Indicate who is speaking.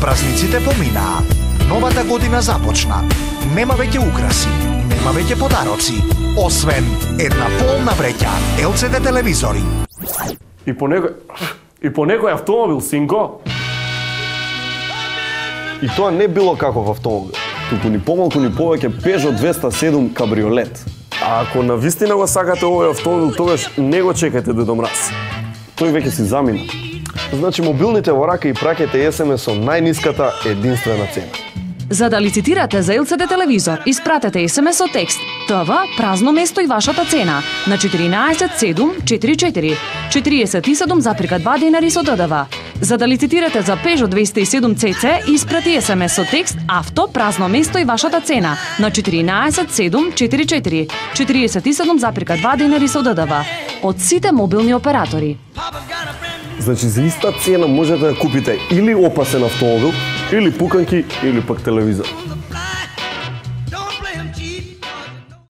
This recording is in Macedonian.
Speaker 1: Празниците поминаа. Новата година започна. Нема веќе украси, нема веќе подароци, освен една полна вреќа LCD телевизори.
Speaker 2: И по некој автомобил, синко?
Speaker 3: И тоа не било каков автомобил, туку ни помалку ни повеќе Peugeot 207 кабриолет.
Speaker 2: А ако навистина го сакате овој автомобил, тогаш не го чекате Дедо Мраз.
Speaker 3: Тој веќе си замина. Значи мобилните во рака и праќате SMS со најниската единствена цена.
Speaker 4: За да лицитирате за LCD телевизор, испратете SMS со текст ТВ празно место и вашата цена на 14744 47,2 денари со ДДВ. За да лицитирате за Peugeot 207 CC, испрати SMS со текст авто празно место и вашата цена на 14744 47,2 денари со ДДВ од сите мобилни оператори.
Speaker 3: Значи за иста цена можете да купите или опасен автомобил, или пуканки, или пак телевизор.